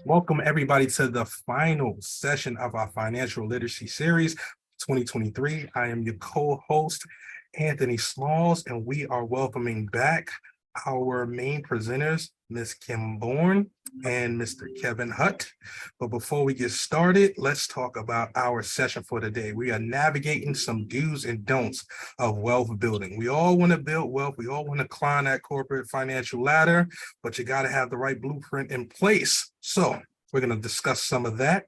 Welcome everybody to the final session of our financial literacy series 2023. I am your co-host, Anthony Smalls, and we are welcoming back our main presenters, Ms. Kim Bourne and Mr. Kevin Hutt. But before we get started, let's talk about our session for today. We are navigating some do's and don'ts of wealth building. We all want to build wealth. We all want to climb that corporate financial ladder, but you got to have the right blueprint in place. So we're going to discuss some of that.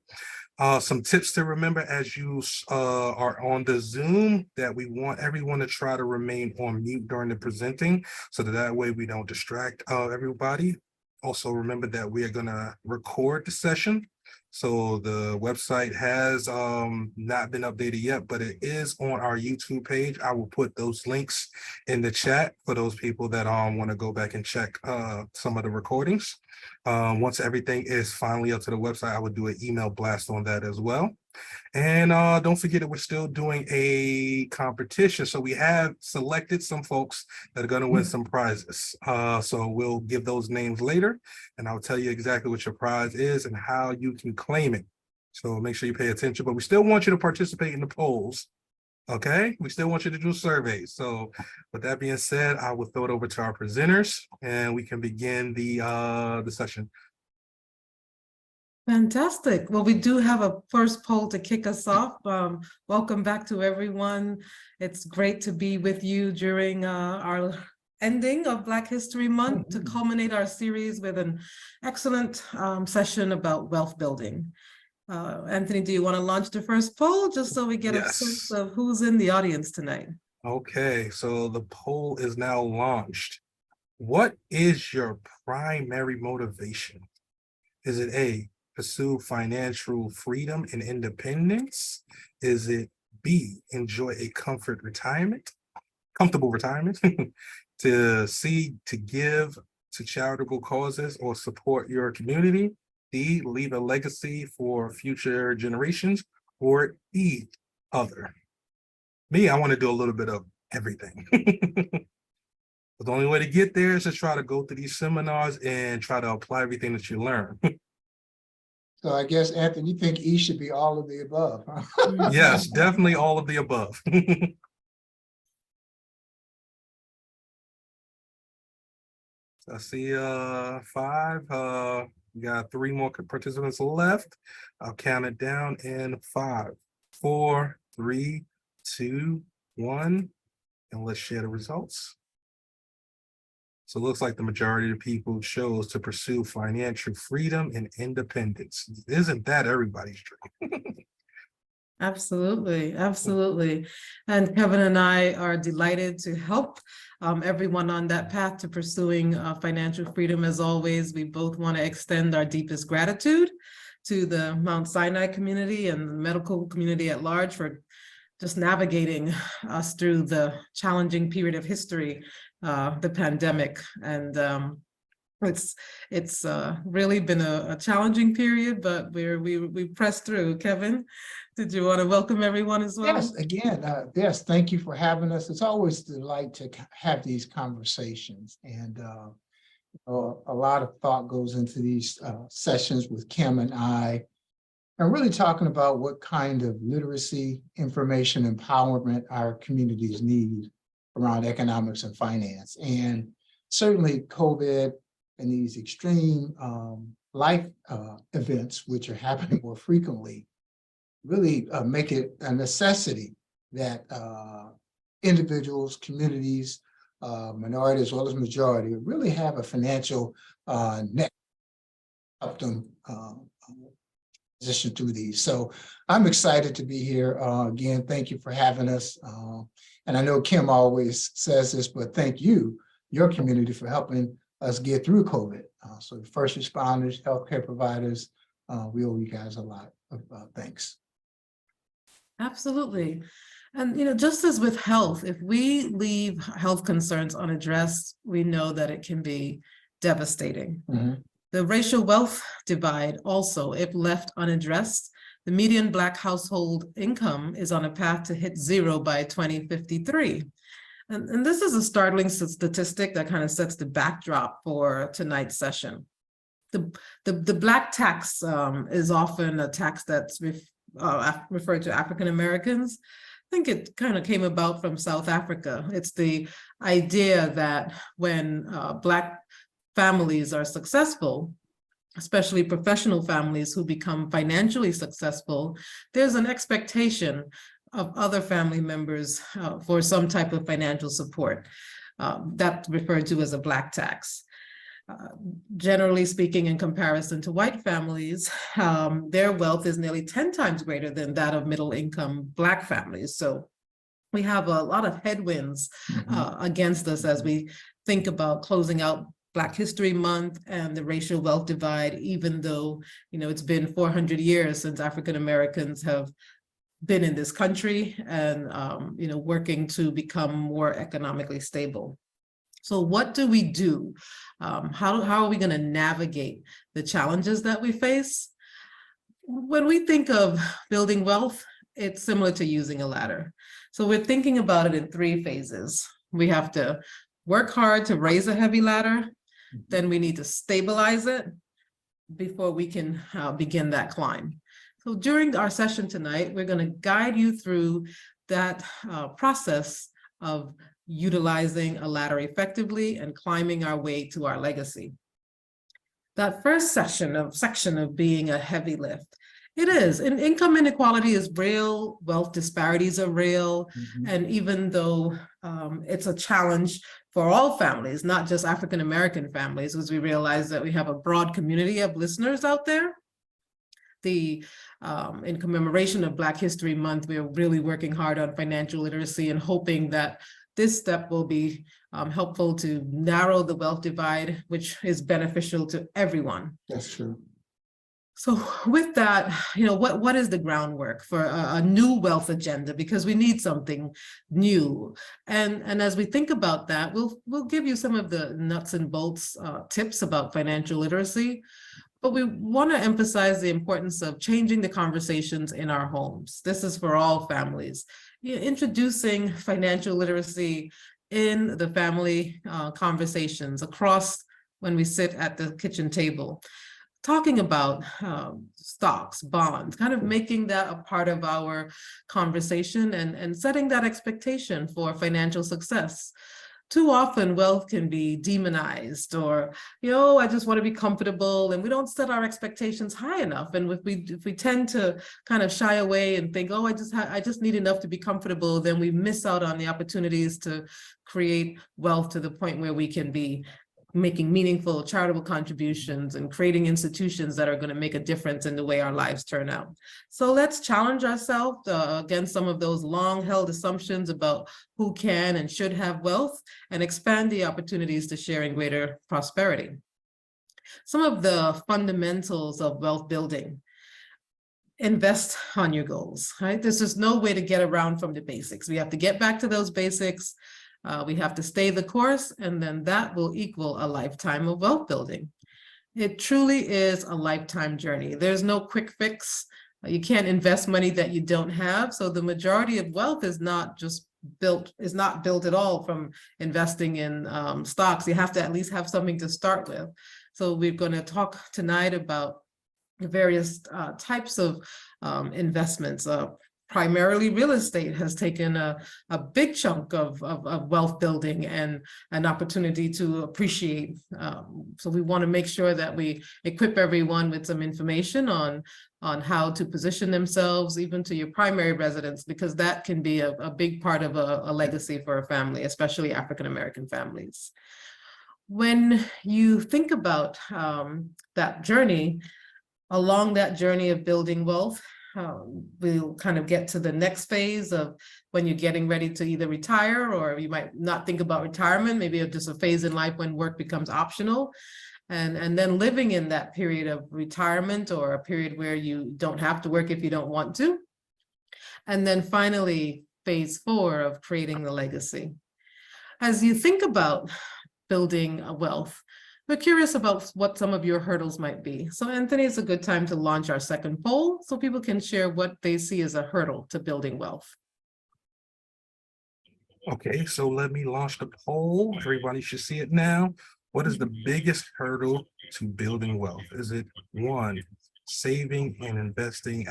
Some tips to remember as you are on the Zoom, that we want everyone to try to remain on mute during the presenting so that way we don't distract everybody. Also remember that we are going to record the session. So the website has not been updated yet, but it is on our YouTube page. I will put those links in the chat for those people that want to go back and check some of the recordings. Once everything is finally up to the website, I would do an email blast on that as well. And don't forget that we're still doing a competition. So we have selected some folks that are going to win some prizes. So we'll give those names later, and I'll tell you exactly what your prize is and how you can claim it. So make sure you pay attention, but we still want you to participate in the polls. Okay, we still want you to do surveys. So with that being said, I will throw it over to our presenters and we can begin the session. Fantastic. Well, we do have a first poll to kick us off. Welcome back to everyone. It's great to be with you during our ending of Black History Month to culminate our series with an excellent session about wealth building. Anthony, do you want to launch the first poll just so we get a sense of who's in the audience tonight? Okay, so the poll is now launched. What is your primary motivation? Is it A, pursue financial freedom and independence? Is it B, enjoy a comfortable retirement? To give to charitable causes or support your community? D, leave a legacy for future generations? Or E, other? Me, I want to do a little bit of everything. But the only way to get there is to try to go through these seminars and try to apply everything that you learn. So I guess, Anthony, you think E should be all of the above, huh? Yes, definitely all of the above. So I see 5. We got 3 more participants left. I'll count it down in 5, 4, 3, 2, 1, and let's share the results. So it looks like the majority of people chose to pursue financial freedom and independence. Isn't that everybody's dream? Absolutely, absolutely. And Kevin and I are delighted to help everyone on that path to pursuing financial freedom. As always, we both want to extend our deepest gratitude to the Mount Sinai community and the medical community at large for just navigating us through the challenging period of history, the pandemic. And it's really been a challenging period, but we pressed through. Kevin, did you want to welcome everyone as well? Yes, again, yes, thank you for having us. It's always a delight to have these conversations, and a lot of thought goes into these sessions with Kim and I, and really talking about what kind of literacy, information, empowerment our communities need around economics and finance. And certainly COVID and these extreme life events, which are happening more frequently, really make it a necessity that individuals, communities, minority as well as majority, really have a financial net help them transition through these. So I'm excited to be here. Again, thank you for having us. And I know Kim always says this, but thank you, your community, for helping us get through COVID. So the first responders, healthcare providers, we owe you guys a lot of thanks. Absolutely. And, just as with health, if we leave health concerns unaddressed, we know that it can be devastating. The racial wealth divide also, if left unaddressed, the median Black household income is on a path to hit 0 by 2053. And this is a startling statistic that kind of sets the backdrop for tonight's session. the Black tax is often a tax that's referred to African Americans. I think it kind of came about from South Africa. It's the idea that when Black families are successful, especially professional families who become financially successful, there's an expectation of other family members for some type of financial support. That's referred to as a Black tax. Generally speaking, in comparison to white families, their wealth is nearly 10 times greater than that of middle-income Black families. So we have a lot of headwinds against us as we think about closing out Black History Month and the racial wealth divide, even though, it's been 400 years since African Americans have been in this country and, working to become more economically stable. So what do we do? How are we going to navigate the challenges that we face? When we think of building wealth, it's similar to using a ladder. So we're thinking about it in 3 phases. We have to work hard to raise a heavy ladder. Then we need to stabilize it before we can begin that climb. So during our session tonight, we're going to guide you through that process of utilizing a ladder effectively and climbing our way to our legacy. That first section of being a heavy lift, it is, and income inequality is real, wealth disparities are real, and even though it's a challenge for all families, not just African American families, as we realize that we have a broad community of listeners out there. In commemoration of Black History Month, we are really working hard on financial literacy and hoping that this step will be helpful to narrow the wealth divide, which is beneficial to everyone. That's true. So with that, what is the groundwork for a new wealth agenda? Because we need something new. And as we think about that, we'll give you some of the nuts and bolts tips about financial literacy. But we want to emphasize the importance of changing the conversations in our homes. This is for all families. Introducing financial literacy in the family conversations across when we sit at the kitchen table. Talking about stocks, bonds, kind of making that a part of our conversation and setting that expectation for financial success. Too often wealth can be demonized or, I just want to be comfortable, and we don't set our expectations high enough. And if we tend to kind of shy away and think, oh, I just need enough to be comfortable, then we miss out on the opportunities to create wealth to the point where we can be making meaningful charitable contributions and creating institutions that are going to make a difference in the way our lives turn out. So let's challenge ourselves against some of those long-held assumptions about who can and should have wealth and expand the opportunities to share in greater prosperity. Some of the fundamentals of wealth building. Invest on your goals, right? There's just no way to get around from the basics. We have to get back to those basics. We have to stay the course, and then that will equal a lifetime of wealth building. It truly is a lifetime journey. There's no quick fix. You can't invest money that you don't have. So the majority of wealth is not built at all from investing in stocks. You have to at least have something to start with. So we're going to talk tonight about the various types of investments. Primarily real estate has taken a big chunk of wealth building and an opportunity to appreciate. So we want to make sure that we equip everyone with some information on how to position themselves, even to your primary residence, because that can be a big part of a legacy for a family, especially African-American families. When you think about that journey, along that journey of building wealth, we'll kind of get to the next phase of when you're getting ready to either retire, or you might not think about retirement, maybe just a phase in life when work becomes optional. And then living in that period of retirement, or a period where you don't have to work if you don't want to. And then finally, phase 4 of creating the legacy. As you think about building a wealth, we're curious about what some of your hurdles might be. So Anthony, it's a good time to launch our second poll so people can share what they see as a hurdle to building wealth. Okay, so let me launch the poll. Everybody should see it now. What is the biggest hurdle to building wealth? Is it one, saving and investment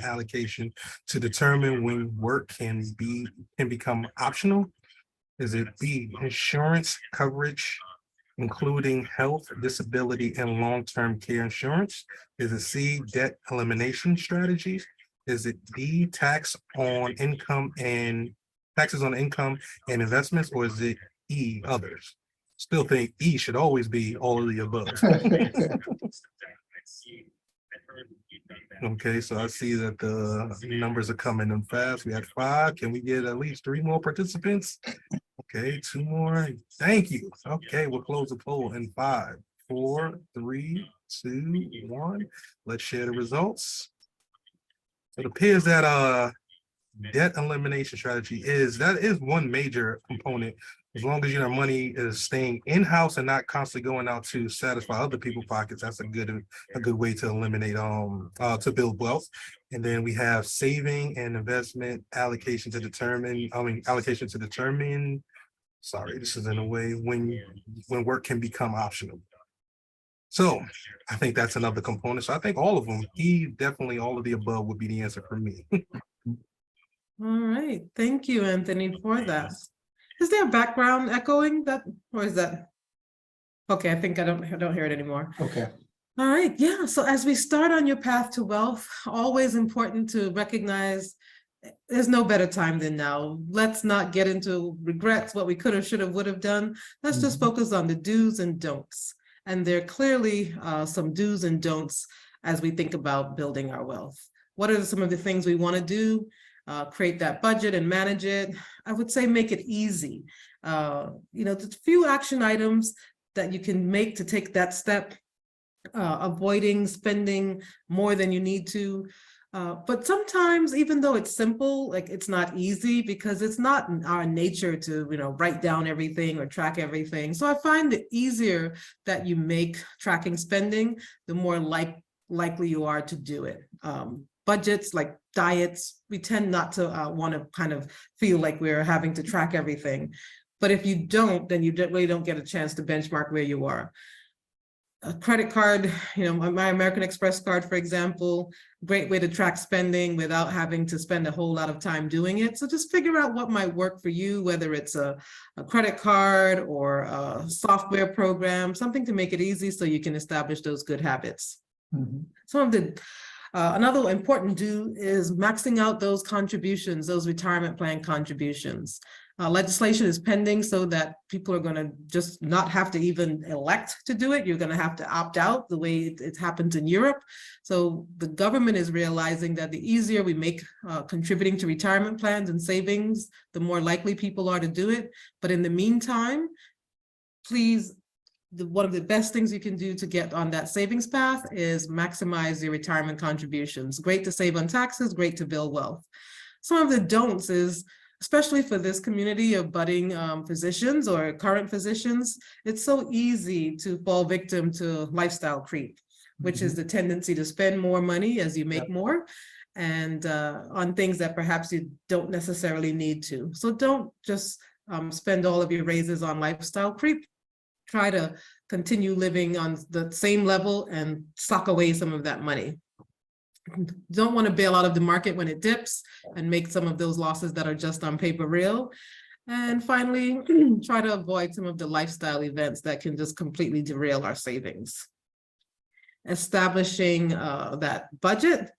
allocation to determine when work can become optional? Is it B, insurance coverage, including health, disability, and long-term care insurance? Is it C, debt elimination strategies? Is it D, taxes on income and investments, or is it E, others? Still think E should always be all of the above. Okay, so I see that the numbers are coming in fast. We had 5. Can we get at least 3 more participants? Okay, 2 more. Thank you. Okay, we'll close the poll in 5, 4, 3, 2, 1. Let's share the results. It appears that debt elimination strategy is one major component. As long as your money is staying in-house and not constantly going out to satisfy other people's pockets, that's a good way to eliminate to build wealth. And then we have saving and investment allocation to determine. Sorry, this is in a way when work can become optional. So I think that's another component. So I think all of them, definitely all of the above would be the answer for me. All right, thank you, Anthony, for that. Is there a background echoing that, or is that? Okay, I think I don't hear it anymore. Okay. All right, yeah, so as we start on your path to wealth, always important to recognize there's no better time than now. Let's not get into regrets, what we could have, should have, would have done. Let's just focus on the do's and don'ts. And there are clearly some do's and don'ts as we think about building our wealth. What are some of the things we want to do? Create that budget and manage it. I would say make it easy. The few action items that you can make to take that step, avoiding spending more than you need to. But sometimes, even though it's simple, like it's not easy because it's not in our nature to, write down everything or track everything. So I find the easier that you make tracking spending, the more likely you are to do it. Budgets like diets, we tend not to want to kind of feel like we're having to track everything. But if you don't, then you really don't get a chance to benchmark where you are. A credit card, my American Express card, for example, great way to track spending without having to spend a whole lot of time doing it. So just figure out what might work for you, whether it's a credit card or a software program, something to make it easy so you can establish those good habits. Some of the another important do is maxing out those contributions, those retirement plan contributions. Legislation is pending so that people are going to just not have to even elect to do it. You're going to have to opt out the way it happens in Europe. So the government is realizing that the easier we make contributing to retirement plans and savings, the more likely people are to do it. But in the meantime, please, one of the best things you can do to get on that savings path is maximize your retirement contributions. Great to save on taxes, great to build wealth. Some of the don'ts is, especially for this community of budding physicians or current physicians, it's so easy to fall victim to lifestyle creep, which is the tendency to spend more money as you make more and on things that perhaps you don't necessarily need to. So don't just spend all of your raises on lifestyle creep. Try to continue living on the same level and sock away some of that money. Don't want to bail out of the market when it dips and make some of those losses that are just on paper real. And finally, try to avoid some of the lifestyle events that can just completely derail our savings. Establishing that budget.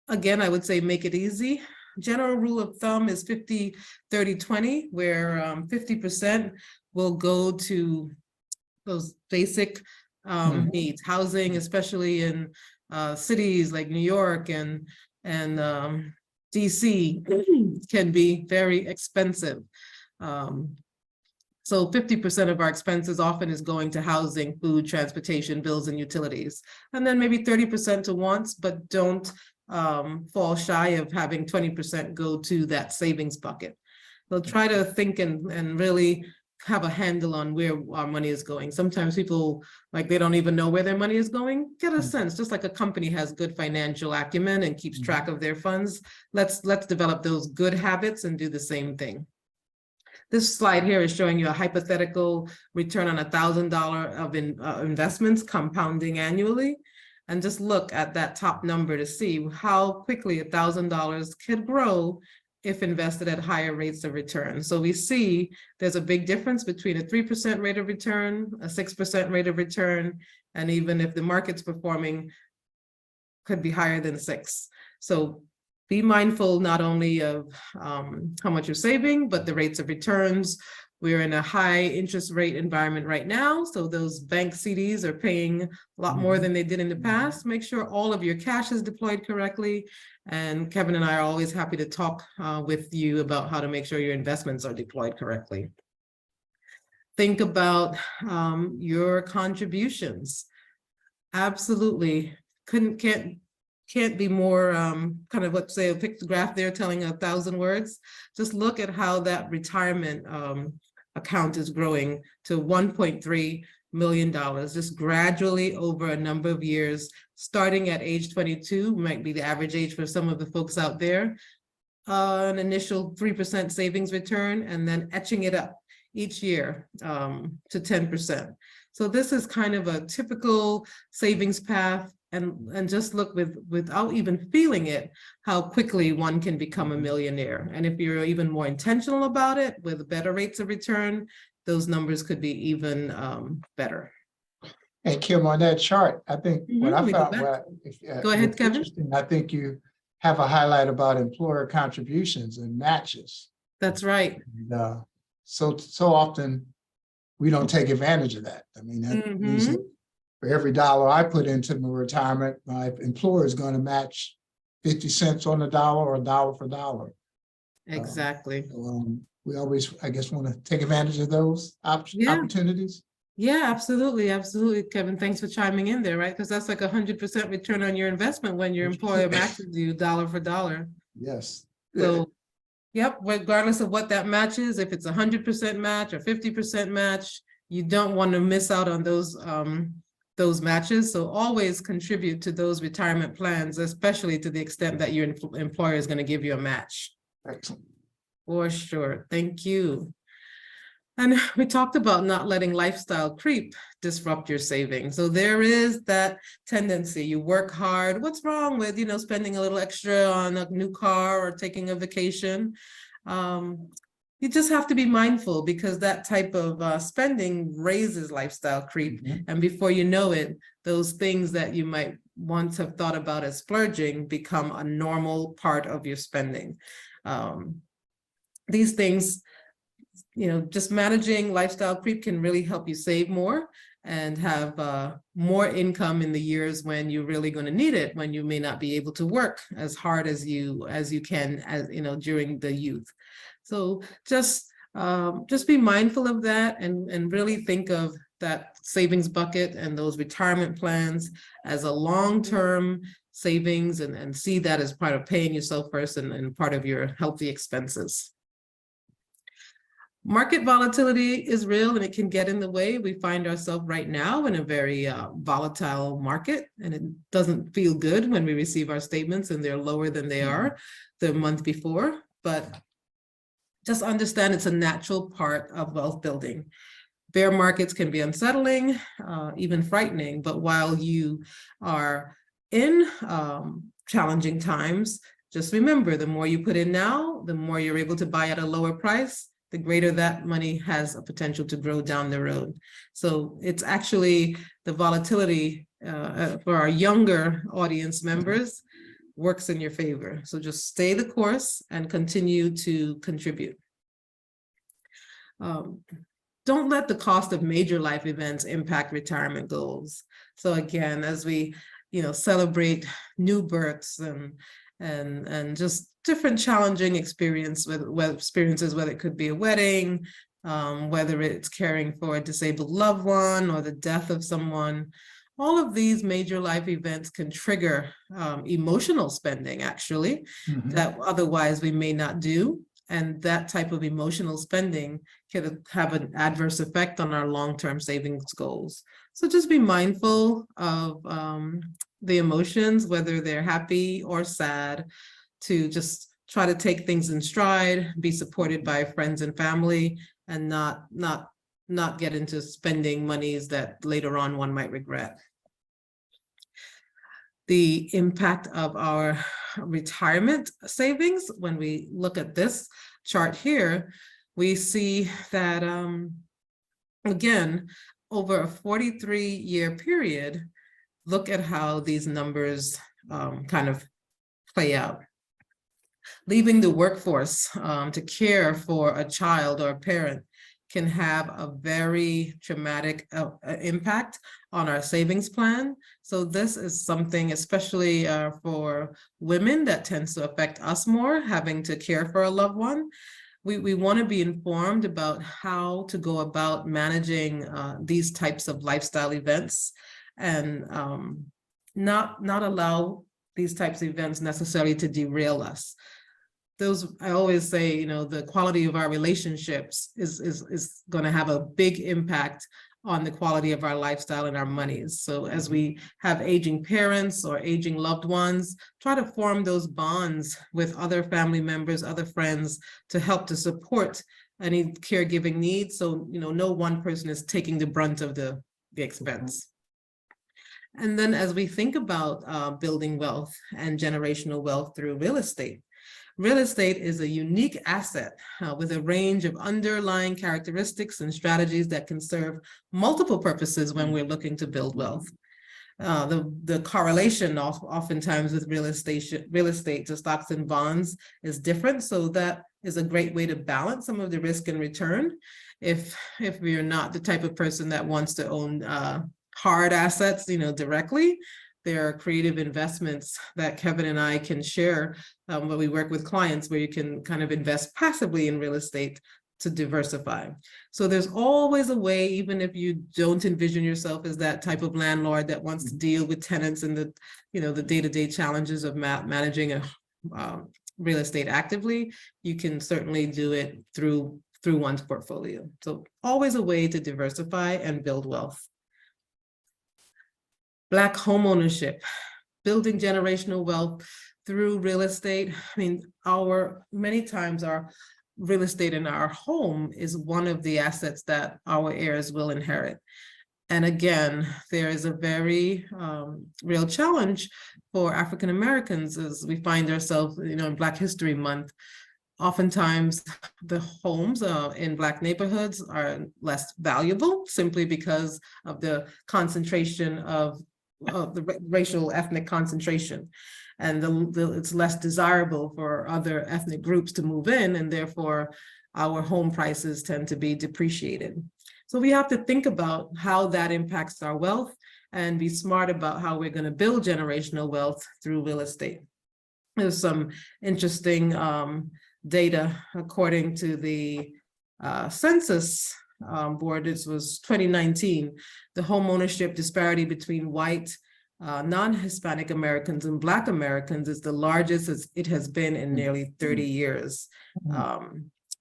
Again, I would say make it easy. General rule of thumb is 50-30-20, where 50% will go to those basic needs, housing, especially in cities like New York and DC can be very expensive. So 50% of our expenses often is going to housing, food, transportation, bills, and utilities. And then maybe 30% to wants, but don't fall shy of having 20% go to that savings bucket. So try to think and really have a handle on where our money is going. Sometimes people, like, they don't even know where their money is going. Get a sense, just like a company has good financial acumen and keeps track of their funds. Let's develop those good habits and do the same thing. This slide here is showing you a hypothetical return on $1,000 of investments compounding annually. And just look at that top number to see how quickly $1,000 could grow if invested at higher rates of return. So we see there's a big difference between a 3% rate of return, a 6% rate of return, and even if the market's performing, could be higher than 6. So be mindful not only of how much you're saving, but the rates of returns. We're in a high interest rate environment right now. So those bank CDs are paying a lot more than they did in the past. Make sure all of your cash is deployed correctly. And Kevin and I are always happy to talk with you about how to make sure your investments are deployed correctly. Think about your contributions. Absolutely. Can't be more kind of, let's say, a pictograph there telling 1,000 words. Just look at how that retirement account is growing to $1.3 million, just gradually over a number of years, starting at age 22, might be the average age for some of the folks out there, an initial 3% savings return, and then etching it up each year to 10%. So this is kind of a typical savings path. And just look without even feeling it, how quickly one can become a millionaire. And if you're even more intentional about it with better rates of return, those numbers could be even better. And Kim, on that chart, I think what I found, go ahead, Kevin. I think you have a highlight about employer contributions and matches. That's right. And, so often we don't take advantage of that. I mean, that means that for every dollar I put into my retirement, my employer is going to match 50 cents on the dollar or dollar for dollar. Exactly. We always, I guess, want to take advantage of those opportunities. Yeah, absolutely. Absolutely. Kevin, thanks for chiming in there, right? Because that's like 100% return on your investment when your employer matches you dollar for dollar. Yes. So, yep, regardless of what that match is, if it's 100% match or 50% match, you don't want to miss out on those matches. So always contribute to those retirement plans, especially to the extent that your employer is going to give you a match. Excellent. For sure. Thank you. And we talked about not letting lifestyle creep disrupt your savings. So there is that tendency. You work hard. What's wrong with, spending a little extra on a new car or taking a vacation? You just have to be mindful because that type of spending raises lifestyle creep. And before you know it, those things that you might once have thought about as splurging become a normal part of your spending. These things, just managing lifestyle creep can really help you save more and have more income in the years when you're really going to need it, when you may not be able to work as hard as you can, during the youth. So just be mindful of that and really think of that savings bucket and those retirement plans as a long-term savings and see that as part of paying yourself first and part of your healthy expenses. Market volatility is real and it can get in the way. We find ourselves right now in a very volatile market, and it doesn't feel good when we receive our statements and they're lower than they are the month before. But just understand it's a natural part of wealth building. Bear markets can be unsettling, even frightening, but while you are in challenging times, just remember, the more you put in now, the more you're able to buy at a lower price, the greater that money has a potential to grow down the road. So it's actually the volatility for our younger audience members works in your favor. So just stay the course and continue to contribute. Don't let the cost of major life events impact retirement goals. So again, as we celebrate new births and just different challenging experiences, whether it could be a wedding, whether it's caring for a disabled loved one or the death of someone, all of these major life events can trigger emotional spending, actually, that otherwise we may not do. And that type of emotional spending can have an adverse effect on our long-term savings goals. So just be mindful of the emotions, whether they're happy or sad, to just try to take things in stride, be supported by friends and family, and not get into spending monies that later on one might regret. The impact of our retirement savings, when we look at this chart here, we see that, again, over a 43-year period, look at how these numbers kind of play out. Leaving the workforce to care for a child or a parent can have a very traumatic impact on our savings plan. So this is something, especially for women, that tends to affect us more, having to care for a loved one. We want to be informed about how to go about managing these types of lifestyle events, and not allow these types of events necessarily to derail us. I always say, you know, the quality of our relationships is going to have a big impact on the quality of our lifestyle and our monies. So as we have aging parents or aging loved ones, try to form those bonds with other family members, other friends, to help to support any caregiving needs. So, you know, no one person is taking the brunt of the expense. And then as we think about building wealth and generational wealth through real estate, real estate is a unique asset with a range of underlying characteristics and strategies that can serve multiple purposes when we're looking to build wealth. The correlation oftentimes with real estate to stocks and bonds is different. So that is a great way to balance some of the risk and return. If we're not the type of person that wants to own hard assets, you know, directly, there are creative investments that Kevin and I can share when we work with clients, where you can kind of invest passively in real estate to diversify. So there's always a way, even if you don't envision yourself as that type of landlord that wants to deal with tenants and the, you know, the day-to-day challenges of managing a real estate actively, you can certainly do it through one's portfolio. So always a way to diversify and build wealth. Black homeownership, building generational wealth through real estate. I mean, many times our real estate in our home is one of the assets that our heirs will inherit. And again, there is a very real challenge for African Americans as we find ourselves, you know, in Black History Month. Oftentimes, the homes in Black neighborhoods are less valuable simply because of the concentration of the racial ethnic concentration, and it's less desirable for other ethnic groups to move in, and therefore our home prices tend to be depreciated. So we have to think about how that impacts our wealth and be smart about how we're going to build generational wealth through real estate. There's some interesting data according to the census board. This was 2019. The home ownership disparity between white, non-Hispanic Americans and Black Americans is the largest as it has been in nearly 30 years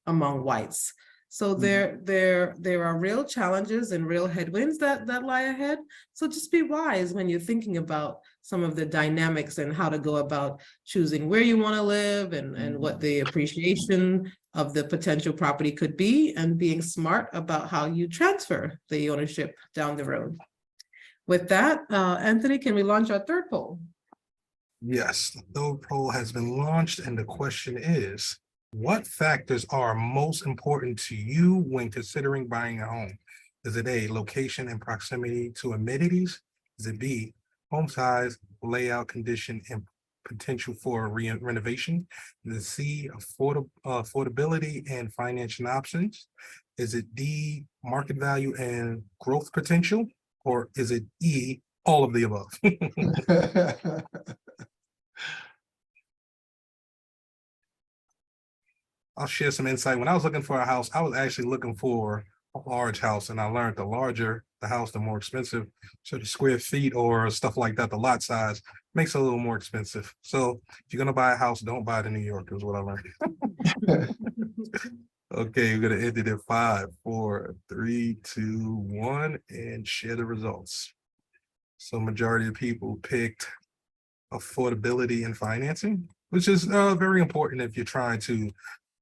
among whites. So there are real challenges and real headwinds that lie ahead. So just be wise when you're thinking about some of the dynamics and how to go about choosing where you want to live and what the appreciation of the potential property could be, and being smart about how you transfer the ownership down the road. With that, Anthony, can we launch our third poll? Yes, the third poll has been launched, and the question is, what factors are most important to you when considering buying a home? Is it A, location and proximity to amenities? Is it B, home size, layout, condition, and potential for renovation? Is it C, affordability and financial options? Is it D, market value and growth potential? Or is it E, all of the above? I'll share some insight. When I was looking for a house, I was actually looking for a large house, and I learned the larger the house, the more expensive. So the square feet or stuff like that, the lot size makes it a little more expensive. So if you're gonna buy a house, don't buy it in New York, is what I learned. Okay, we're gonna end it at 5, 4, 3, 2, 1, and share the results. So majority of people picked affordability and financing. which is very important if you're trying to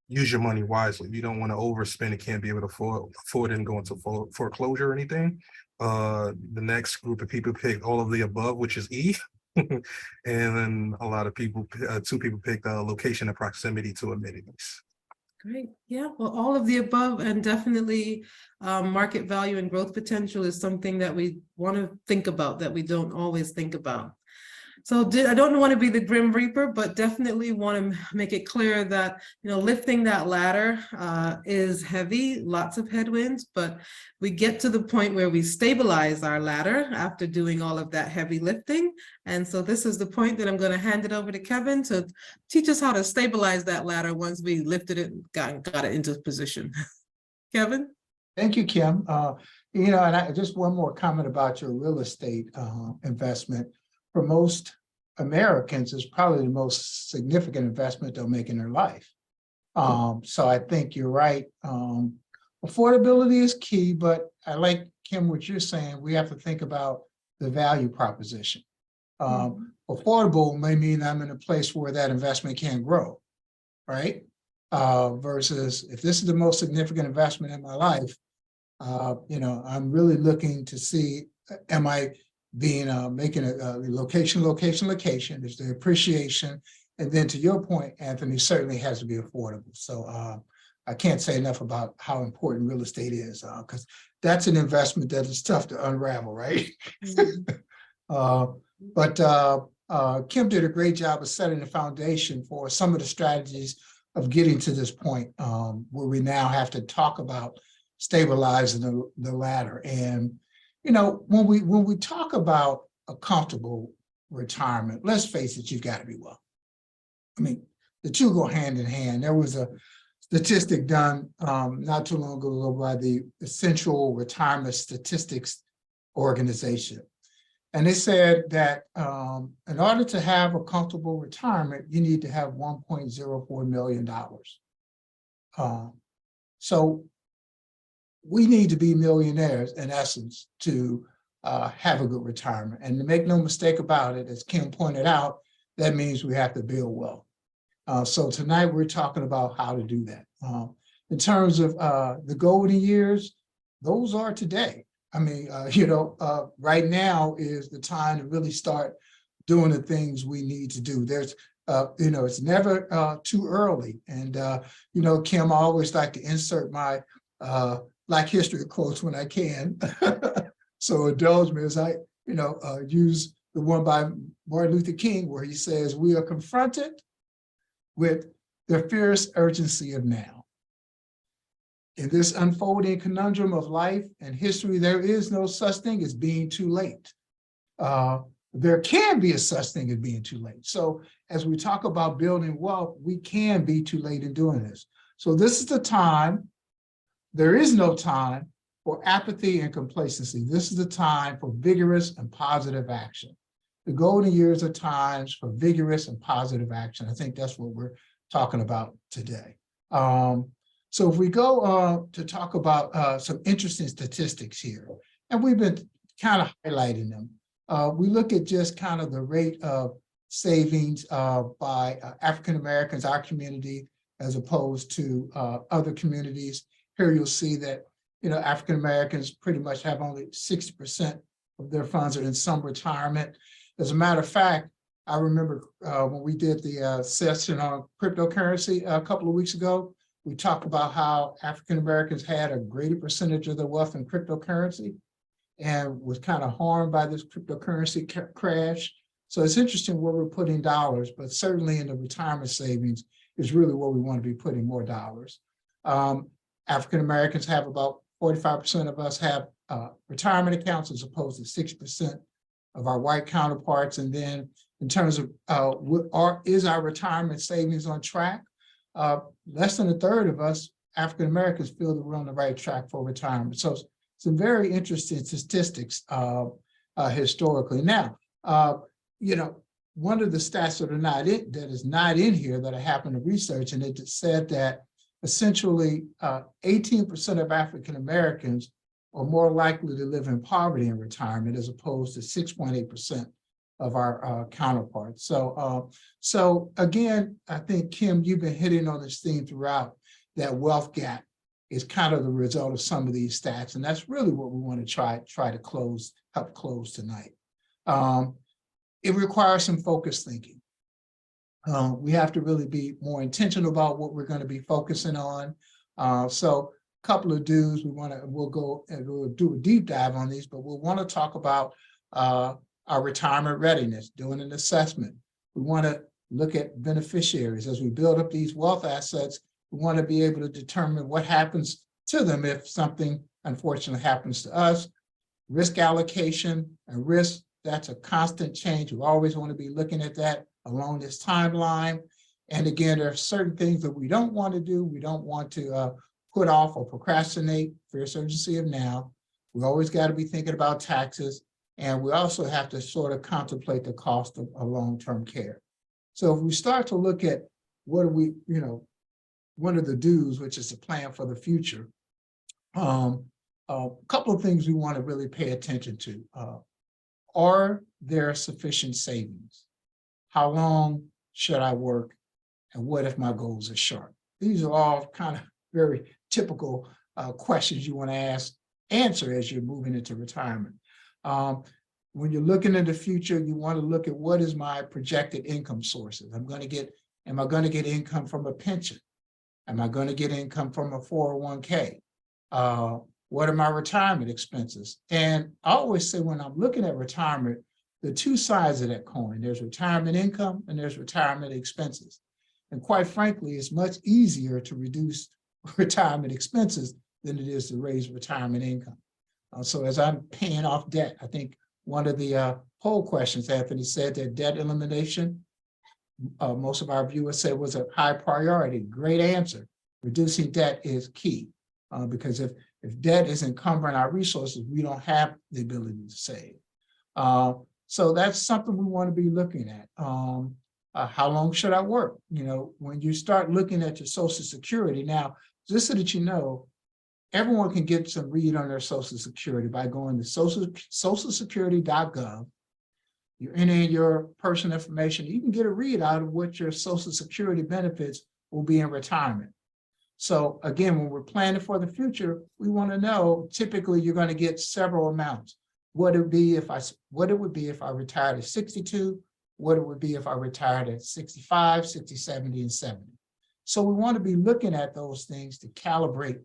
use your money wisely. You don't want to overspend and can't be able to afford it and go into foreclosure or anything. The next group of people picked all of the above, which is E. And then a lot of people, two people picked location and proximity to amenities. Great. Yeah, well, all of the above, and definitely market value and growth potential is something that we want to think about that we don't always think about. So I don't want to be the Grim Reaper, but definitely want to make it clear that, lifting that ladder is heavy, lots of headwinds, but we get to the point where we stabilize our ladder after doing all of that heavy lifting. And so this is the point that I'm going to hand it over to Kevin to teach us how to stabilize that ladder once we lifted it and got it into position. Kevin? Thank you, Kim. And just one more comment about your real estate investment. For most Americans, it's probably the most significant investment they'll make in their life. So I think you're right. Affordability is key, but I like, Kim, what you're saying. We have to think about the value proposition. Affordable may mean I'm in a place where that investment can grow, right? Versus if this is the most significant investment in my life, I'm really looking to see, am I making a location, is the appreciation. And then to your point, Anthony, certainly has to be affordable. So I can't say enough about how important real estate is, because that's an investment that is tough to unravel, right? But Kim did a great job of setting the foundation for some of the strategies of getting to this point where we now have to talk about stabilizing the ladder. And when we talk about a comfortable retirement, let's face it, you've got to be well. I mean, the two go hand in hand. There was a statistic done not too long ago by the Central Retirement Statistics Organization. And they said that in order to have a comfortable retirement, you need to have $1.04 million. So we need to be millionaires, in essence, to have a good retirement. And to make no mistake about it, as Kim pointed out, that means we have to build wealth. So tonight we're talking about how to do that. In terms of the golden years, those are today. I mean, right now is the time to really start doing the things we need to do. There's, it's never too early. And, Kim, I always like to insert my Black history quotes when I can. So indulge me as I, use the one by Martin Luther King, where he says, we are confronted with the fierce urgency of now. In this unfolding conundrum of life and history, there is no such thing as being too late. There can be a such thing as being too late. So as we talk about building wealth, we can be too late in doing this. So this is the time. There is no time for apathy and complacency. This is the time for vigorous and positive action. The golden years are times for vigorous and positive action. I think that's what we're talking about today. So if we go to talk about some interesting statistics here, and we've been kind of highlighting them. We look at just kind of the rate of savings by African Americans, our community, as opposed to other communities. Here you'll see that, African Americans pretty much have only 60% of their funds are in some retirement. As a matter of fact, I remember when we did the session on cryptocurrency a couple of weeks ago, we talked about how African Americans had a greater percentage of their wealth in cryptocurrency and was kind of harmed by this cryptocurrency crash. So it's interesting where we're putting dollars, but certainly in the retirement savings is really where we want to be putting more dollars. African Americans have about 45% of us have retirement accounts as opposed to 60% of our white counterparts. And then in terms of is our retirement savings on track? Less than a third of us African Americans feel that we're on the right track for retirement. So some very interesting statistics historically. Now, one of the stats that is not in here that I happened to research, and it said that essentially 18% of African Americans are more likely to live in poverty in retirement as opposed to 6.8% of our counterparts. So again, I think, Kim, you've been hitting on this theme throughout, that wealth gap is kind of the result of some of these stats. And that's really what we want to try to help close tonight. It requires some focused thinking. We have to really be more intentional about what we're going to be focusing on. So a couple of do's, we'll go and we'll do a deep dive on these, but we'll want to talk about our retirement readiness, doing an assessment. We want to look at beneficiaries. As we build up these wealth assets, we want to be able to determine what happens to them if something unfortunately happens to us. Risk allocation and risk, that's a constant change. We always want to be looking at that along this timeline. And again, there are certain things that we don't want to do. We don't want to put off or procrastinate. Fierce urgency of now. We always got to be thinking about taxes. And we also have to sort of contemplate the cost of long-term care. So if we start to look at what are we, one of the do's, which is the plan for the future, a couple of things we want to really pay attention to. Are there sufficient savings? How long should I work? And what if my goals are short? These are all kind of very typical questions you want to answer as you're moving into retirement. When you're looking at the future, you want to look at what is my projected income sources. Am I going to get income from a pension? Am I going to get income from a 401k? What are my retirement expenses? And I always say when I'm looking at retirement, the two sides of that coin, there's retirement income and there's retirement expenses. And quite frankly, it's much easier to reduce retirement expenses than it is to raise retirement income. So as I'm paying off debt, I think one of the poll questions, Anthony said that debt elimination, most of our viewers said was a high priority. Great answer. Reducing debt is key because if debt is encumbering our resources, we don't have the ability to save. So that's something we want to be looking at. How long should I work? When you start looking at your Social Security, now, just so that you know, everyone can get some read on their Social Security by going to socialsecurity.gov. You enter in your personal information. You can get a read out of what your Social Security benefits will be in retirement. So again, when we're planning for the future, we want to know, typically you're going to get several amounts. What it would be if I retired at 62, what it would be if I retired at 65, 60, 70, and 70. So we want to be looking at those things to calibrate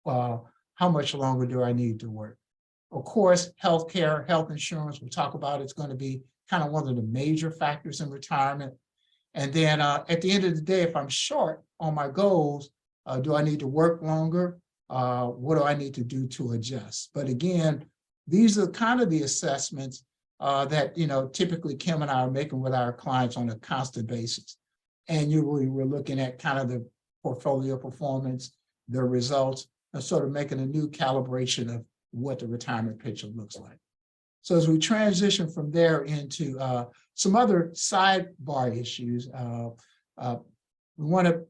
how much longer do I need to work. Of course, healthcare, health insurance, we'll talk about, it's going to be kind of one of the major factors in retirement. And then at the end of the day, if I'm short on my goals, do I need to work longer? What do I need to do to adjust? But again, these are kind of the assessments that typically Kim and I are making with our clients on a constant basis. Annually, we're looking at kind of the portfolio performance, the results, and sort of making a new calibration of what the retirement picture looks like. So as we transition from there into some other sidebar issues, we want to,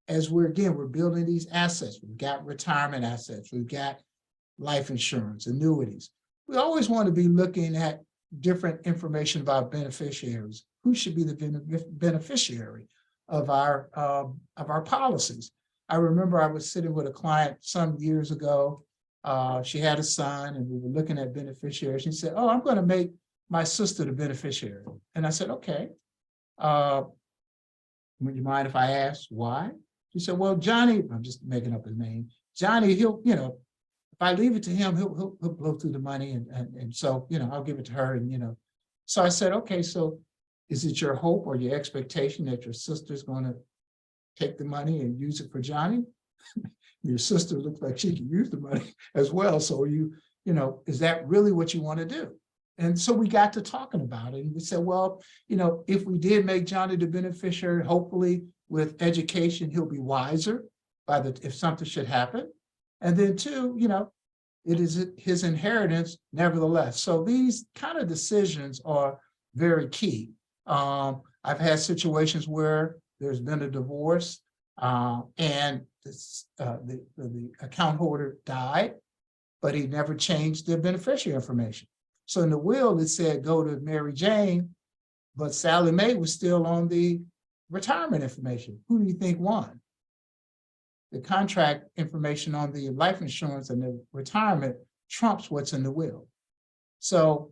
as we're building these assets, we've got retirement assets, we've got life insurance, annuities. We always want to be looking at different information about beneficiaries. Who should be the beneficiary of our policies? I remember I was sitting with a client some years ago. She had a son and we were looking at beneficiaries. She said, "Oh, I'm going to make my sister the beneficiary." And I said, "Okay. Would you mind if I ask why?" She said, "Well, Johnny," I'm just making up his name, "Johnny, he'll, if I leave it to him, he'll blow through the money. And so, I'll give it to her." And, so I said, "Okay, so is it your hope or your expectation that your sister's going to take the money and use it for Johnny? Your sister looks like she can use the money as well. So is that really what you want to do?" And so we got to talking about it. And we said, well, if we did make Johnny the beneficiary, hopefully with education, he'll be wiser if something should happen. And then two, it is his inheritance nevertheless. So these kind of decisions are very key. I've had situations where there's been a divorce and the account holder died, but he never changed the beneficiary information. So in the will, it said go to Mary Jane, but Sally Mae was still on the retirement information. Who do you think won? The contract information on the life insurance and the retirement trumps what's in the will. So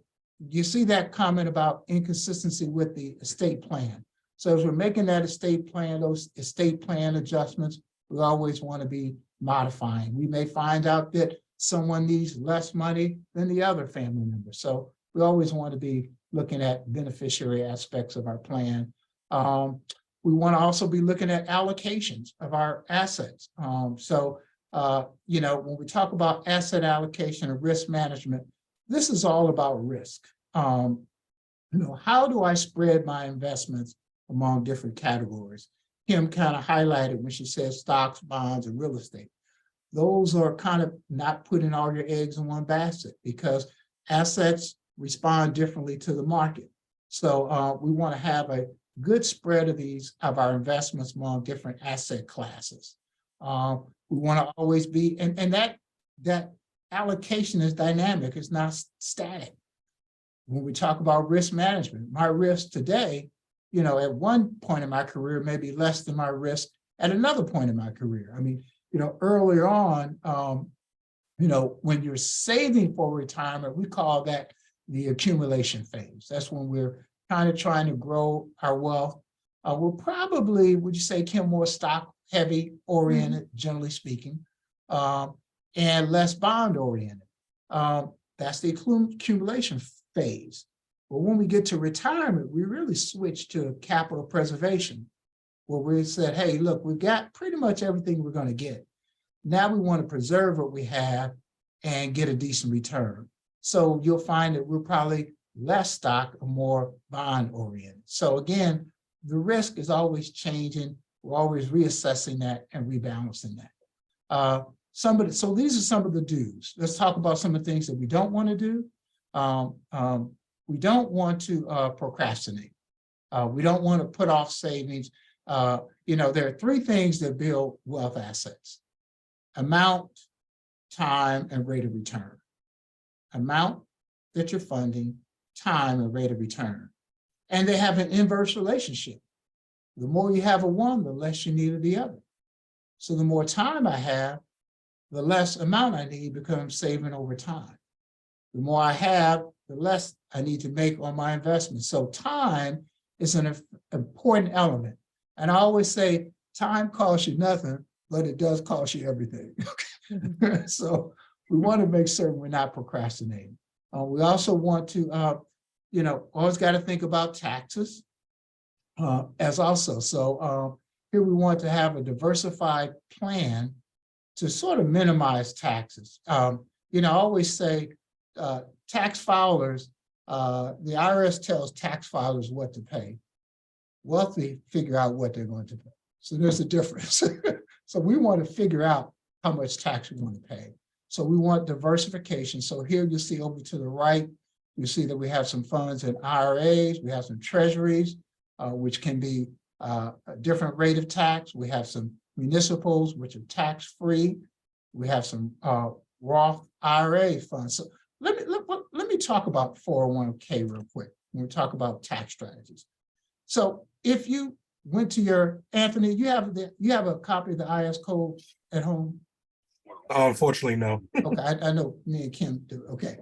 you see that comment about inconsistency with the estate plan. So as we're making that estate plan, those estate plan adjustments, we always want to be modifying. We may find out that someone needs less money than the other family member. So we always want to be looking at beneficiary aspects of our plan. We want to also be looking at allocations of our assets. You know, when we talk about asset allocation and risk management, this is all about risk. You know, how do I spread my investments among different categories? Kim kind of highlighted when she said stocks, bonds, and real estate. Those are kind of not putting all your eggs in one basket because assets respond differently to the market. So we want to have a good spread of our investments among different asset classes. We want to always be, and that allocation is dynamic, it's not static. When we talk about risk management, my risk today, you know, at one point in my career may be less than my risk at another point in my career. I mean, you know, earlier on, you know, when you're saving for retirement, we call that the accumulation phase. That's when we're kind of trying to grow our wealth. We're probably, would you say, Kim, more stock heavy oriented, generally speaking, and less bond oriented. That's the accumulation phase. But when we get to retirement, we really switch to capital preservation, where we said, hey, look, we've got pretty much everything we're going to get. Now we want to preserve what we have and get a decent return. So you'll find that we're probably less stock or more bond oriented. So again, the risk is always changing. We're always reassessing that and rebalancing that. So these are some of the do's. Let's talk about some of the things that we don't want to do. We don't want to procrastinate. We don't want to put off savings. You know, there are three things that build wealth assets: amount, time, and rate of return. Amount that you're funding, time, and rate of return. And they have an inverse relationship. The more you have of one, the less you need of the other. So the more time I have, the less amount I need because I'm saving over time. The more I have, the less I need to make on my investment. So time is an important element. And I always say, time costs you nothing, but it does cost you everything. So we want to make certain we're not procrastinating. We also want to, you know, always got to think about taxes as also. So here we want to have a diversified plan to sort of minimize taxes. You know, I always say tax filers, the IRS tells tax filers what to pay. Wealthy figure out what they're going to pay. So there's a difference. So we want to figure out how much tax we want to pay. So we want diversification. So here you see over to the right, you see that we have some funds in IRAs, we have some treasuries, which can be a different rate of tax. We have some municipals, which are tax-free. We have some Roth IRA funds. So let me talk about 401k real quick when we talk about tax strategies. So if you went to your, Anthony, you have a copy of the IS code at home? Unfortunately, no. Okay, I know me and Kim do. Okay,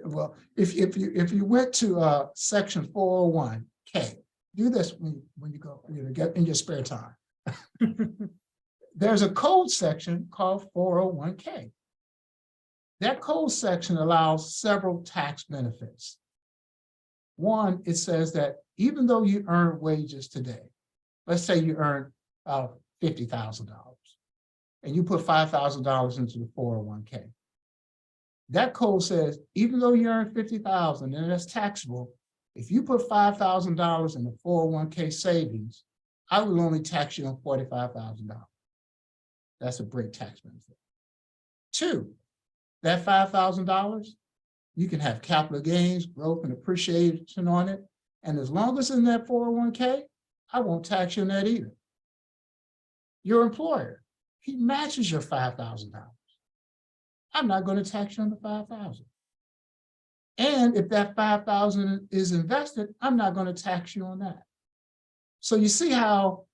well, if you went to section 401k, do this when you go, you know, get in your spare time. There's a code section called 401k. That code section allows several tax benefits. One, it says that even though you earn wages today, let's say you earn $50,000 and you put $5,000 into the 401k. That code says, even though you earn $50,000 and that's taxable, if you put $5,000 in the 401k savings, I will only tax you on $45,000. That's a great tax benefit. Two, that $5,000, you can have capital gains, growth, and appreciation on it. And as long as it's in that 401k, I won't tax you on that either. Your employer, he matches your $5,000. I'm not going to tax you on the $5,000. And if that 5,000 is invested, I'm not going to tax you on that. So you see how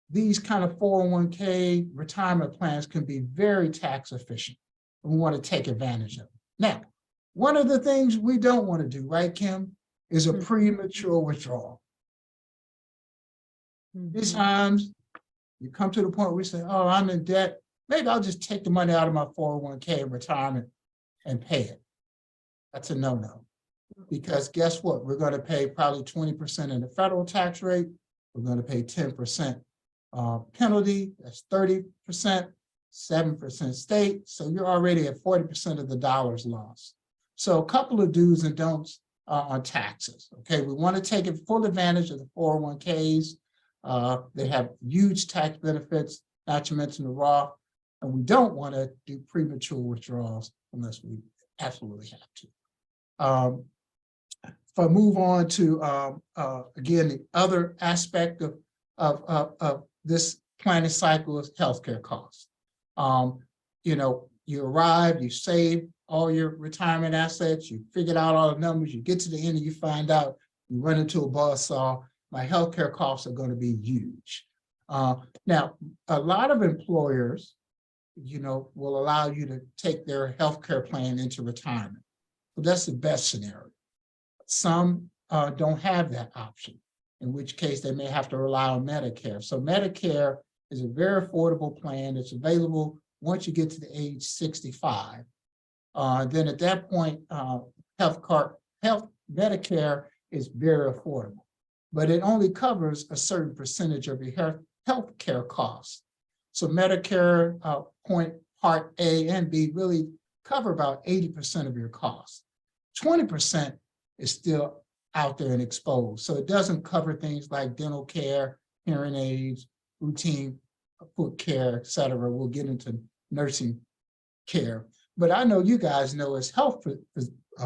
these kind of 401k retirement plans can be very tax efficient. And we want to take advantage of it. Now, one of the things we don't want to do, right, Kim, is a premature withdrawal. These times you come to the point where we say, oh, I'm in debt. Maybe I'll just take the money out of my 401k in retirement and pay it. That's a no-no. Because guess what? We're going to pay probably 20% in the federal tax rate. We're going to pay 10% penalty. That's 30%, 7% state. So you're already at 40% of the dollars lost. So a couple of do's and don'ts on taxes. Okay, we want to take full advantage of the 401ks. They have huge tax benefits, not to mention the Roth. And we don't want to do premature withdrawals unless we absolutely have to. If I move on to, again, the other aspect of this planning cycle is healthcare costs. You know, you arrive, you save all your retirement assets, you figured out all the numbers, you get to the end and you find out, you run into a buzzsaw, my healthcare costs are going to be huge. Now, a lot of employers, you know, will allow you to take their healthcare plan into retirement. So that's the best scenario. Some don't have that option, in which case they may have to rely on Medicare. So Medicare is a very affordable plan. It's available once you get to the age 65. Then at that point, Medicare is very affordable, but it only covers a certain percentage of your health care costs. So Medicare Part A and B really cover about 80% of your costs. 20% is still out there and exposed. So it doesn't cover things like dental care, hearing aids, routine foot care, et cetera. We'll get into nursing care. But I know you guys know as health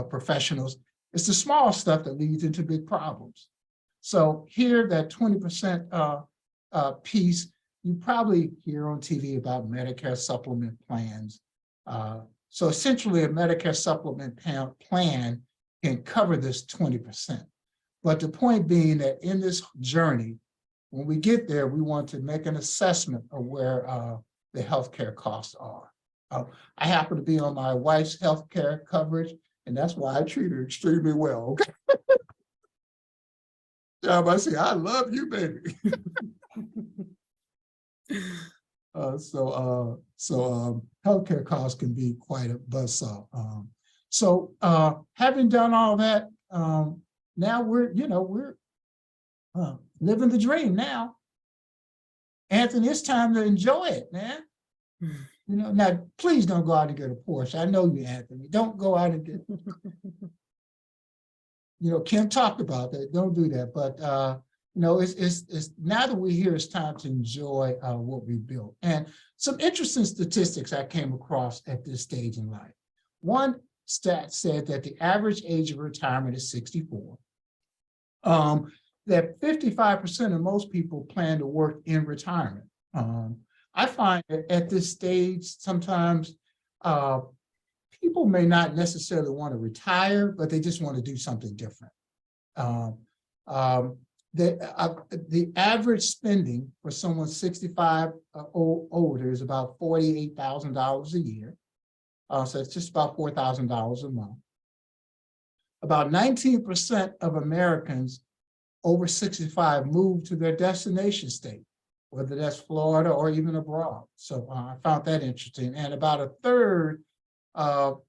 professionals, it's the small stuff that leads into big problems. So here, that 20% piece, you probably hear on TV about Medicare supplement plans. So essentially a Medicare supplement plan can cover this 20%. But the point being that in this journey, when we get there, we want to make an assessment of where the healthcare costs are. I happen to be on my wife's healthcare coverage, and that's why I treat her extremely well. Okay? I say, I love you, baby. Healthcare costs can be quite a buzzsaw. Having done all that, now we're living the dream now. Anthony, it's time to enjoy it, man. You know, now please don't go out and get a Porsche. I know you, Anthony. Don't go out and get. You know, Kim talked about that. Don't do that. But you know, it's now that we're here, it's time to enjoy what we built. And some interesting statistics I came across at this stage in life. One stat said that the average age of retirement is 64. That 55% of most people plan to work in retirement. I find that at this stage, sometimes people may not necessarily want to retire, but they just want to do something different. The average spending for someone 65 or older is about $48,000 a year. So it's just about $4,000 a month. About 19% of Americans over 65 move to their destination state, whether that's Florida or even abroad. So I found that interesting. And about a third of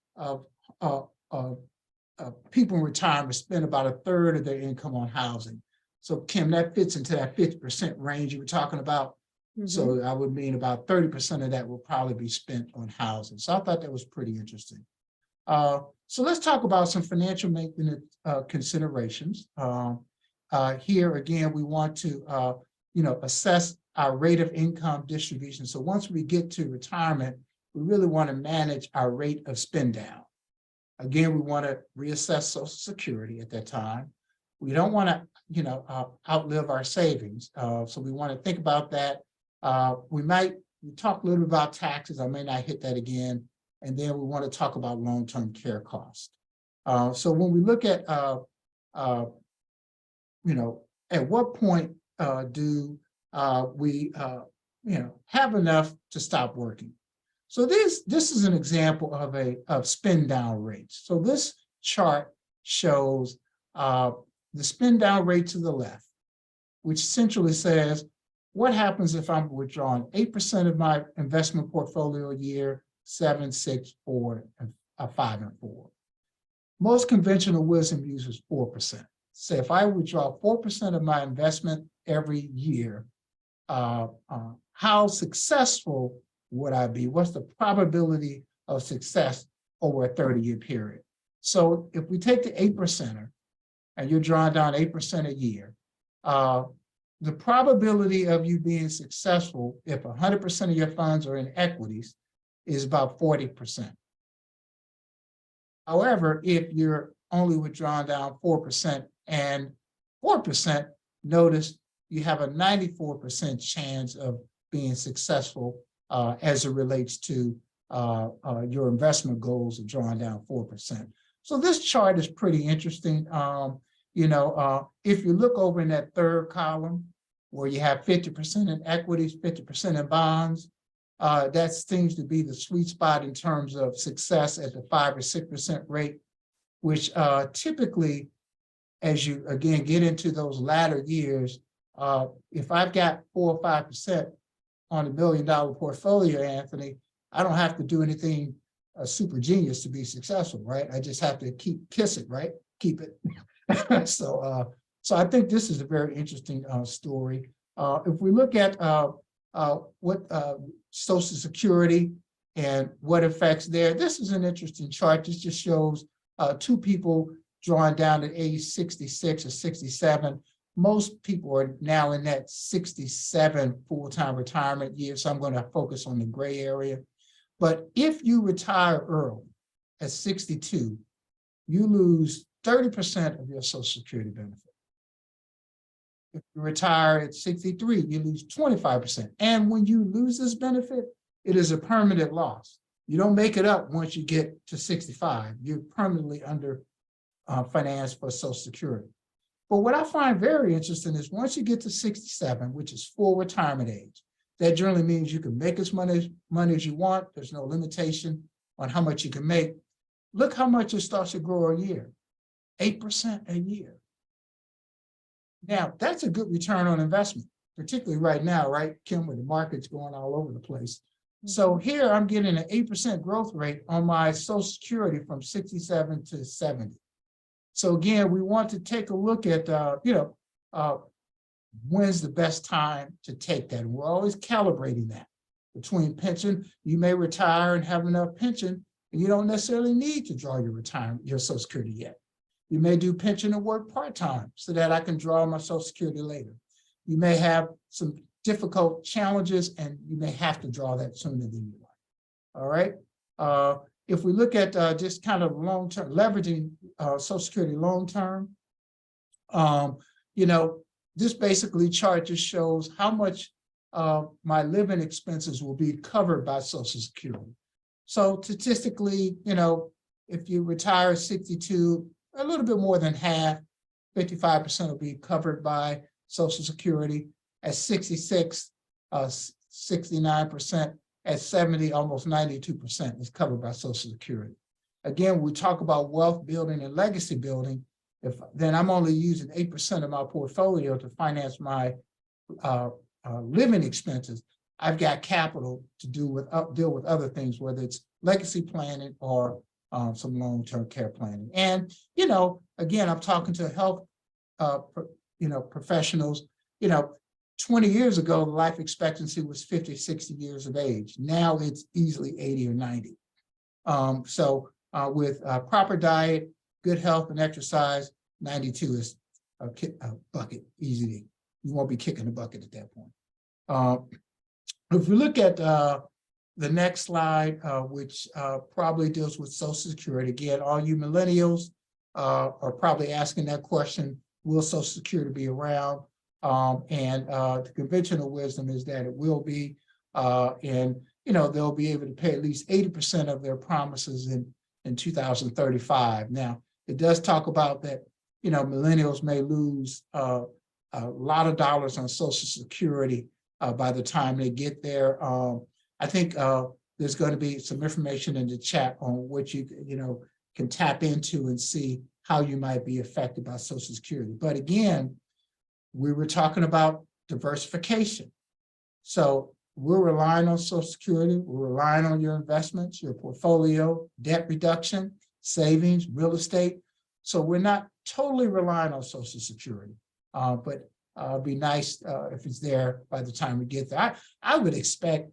people in retirement spend about a third of their income on housing. So Kim, that fits into that 50% range you were talking about. Mm-hmm. So I would mean about 30% of that will probably be spent on housing. So I thought that was pretty interesting. So let's talk about some financial maintenance considerations. Here again, we want to assess our rate of income distribution. So once we get to retirement, we really want to manage our rate of spend down. Again, we want to reassess Social Security at that time. We don't want to, outlive our savings. So we want to think about that. We talk a little bit about taxes. I may not hit that again. And then we want to talk about long-term care costs. So when we look at, at what point do we, have enough to stop working? So this is an example of spin down rates. So this chart shows the spin down rate to the left, which essentially says, what happens if I'm withdrawing 8% of my investment portfolio a year, 7, 6, 4, and 5, and 4. Most conventional wisdom uses 4%. So if I withdraw 4% of my investment every year, how successful would I be? What's the probability of success over a 30-year period? So if we take the 8%er and you're drawing down 8% a year, the probability of you being successful if 100% of your funds are in equities is about 40%. However, if you're only withdrawing down 4% and 4%, notice you have a 94% chance of being successful as it relates to your investment goals of drawing down 4%. So this chart is pretty interesting. If you look over in that third column where you have 50% in equities, 50% in bonds, that seems to be the sweet spot in terms of success at the 5 or 6% rate, which typically, as you again get into those latter years, if I've got 4 or 5% on $1 million portfolio, Anthony, I don't have to do anything super genius to be successful, right? I just have to kiss it, right? Keep it. So I think this is a very interesting story. If we look at what Social Security and what affects there, this is an interesting chart. This just shows two people drawing down at age 66 or 67. Most people are now in that 67 full-time retirement year, so I'm going to focus on the gray area. But if you retire early at 62, you lose 30% of your Social Security benefit. If you retire at 63, you lose 25%. And when you lose this benefit, it is a permanent loss. You don't make it up once you get to 65. You're permanently under financed for Social Security. But what I find very interesting is once you get to 67, which is full retirement age, that generally means you can make as much money as you want. There's no limitation on how much you can make. Look how much it starts to grow a year, 8% a year. Now, that's a good return on investment, particularly right now, right, Kim, with the markets going all over the place. So here I'm getting an 8% growth rate on my Social Security from 67 to 70. So again, we want to take a look at, when's the best time to take that? And we're always calibrating that between pension. You may retire and have enough pension, and you don't necessarily need to draw your Social Security yet. You may do pension and work part-time so that I can draw my Social Security later. You may have some difficult challenges and you may have to draw that sooner than you like. All right. If we look at just kind of long-term, leveraging Social Security long-term, this basically chart just shows how much my living expenses will be covered by Social Security. So statistically, if you retire at 62, a little bit more than half, 55% will be covered by Social Security. At 66, 69%. At 70, almost 92% is covered by Social Security. Again, we talk about wealth building and legacy building. Then I'm only using 8% of my portfolio to finance my living expenses. I've got capital to deal with other things, whether it's legacy planning or some long-term care planning. And, again, I'm talking to health, professionals. 20 years ago, the life expectancy was 50, 60 years of age. Now it's easily 80 or 90. So with proper diet, good health and exercise, 92 is a bucket, easy. You won't be kicking the bucket at that point. If we look at the next slide, which probably deals with Social Security, again, all you millennials are probably asking that question, will Social Security be around? The conventional wisdom is that it will be, they'll be able to pay at least 80% of their promises in 2035. Now, it does talk about that, millennials may lose a lot of dollars on Social Security by the time they get there. I think there's going to be some information in the chat on what you can tap into and see how you might be affected by Social Security. But again, we were talking about diversification. So we're relying on Social Security, we're relying on your investments, your portfolio, debt reduction, savings, real estate. So we're not totally relying on Social Security, but it'd be nice if it's there by the time we get there. I would expect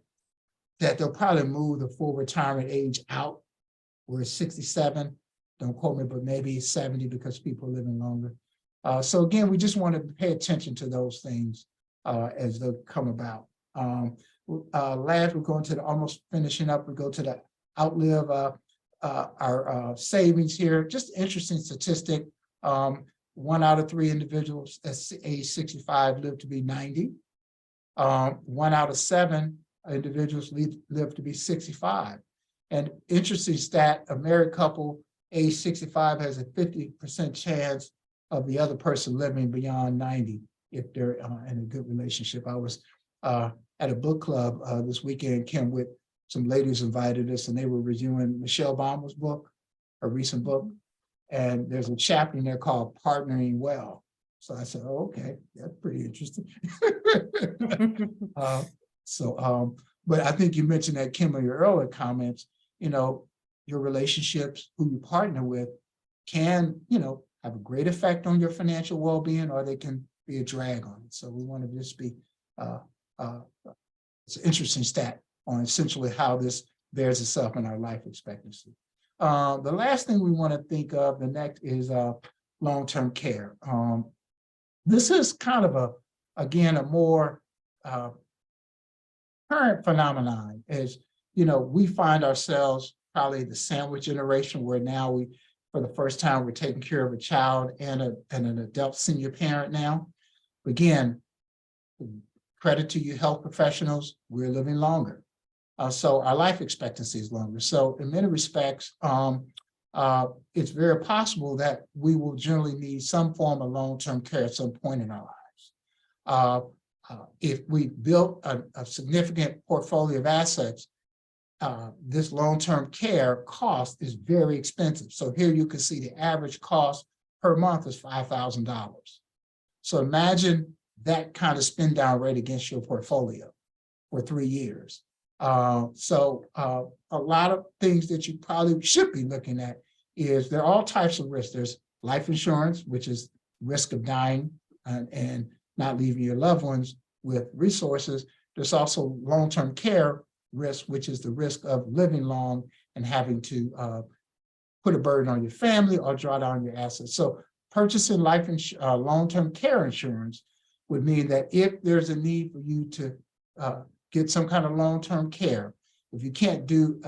that they'll probably move the full retirement age out. We're 67, don't quote me, but maybe 70 because people are living longer. So again, we just want to pay attention to those things as they come about. Last, we're going to the almost finishing up. We go to the outlive our savings here. Just interesting statistic. 1 out of 3 individuals at age 65 live to be 90. 1 out of 7 individuals live to be 65. And interesting stat, a married couple age 65 has a 50% chance of the other person living beyond 90 if they're in a good relationship. I was at a book club this weekend, Kim, with some ladies invited us, and they were reviewing Michelle Obama's book, her recent book. And there's a chapter in there called Partnering Well. So I said, oh, okay, that's pretty interesting. But I think you mentioned that, Kim, in your earlier comments, your relationships, who you partner with can, have a great effect on your financial well-being, or they can be a drag on it. So we want to just be, it's an interesting stat on essentially how this bears itself in our life expectancy. The last thing we want to think of, the next, is long-term care. This is kind of again, a more current phenomenon. As we find ourselves probably the sandwich generation, where now for the first time, we're taking care of a child and an adult senior parent now. Again, credit to you health professionals, we're living longer. So our life expectancy is longer. So in many respects, it's very possible that we will generally need some form of long-term care at some point in our lives. If we built a significant portfolio of assets, this long-term care cost is very expensive. So here you can see the average cost per month is $5,000. So imagine that kind of spend down rate against your portfolio for 3 years. So a lot of things that you probably should be looking at is there are all types of risks. There's life insurance, which is risk of dying and not leaving your loved ones with resources. There's also long-term care risk, which is the risk of living long and having to put a burden on your family or draw down your assets. So purchasing long-term care insurance would mean that if there's a need for you to get some kind of long-term care, if you can't do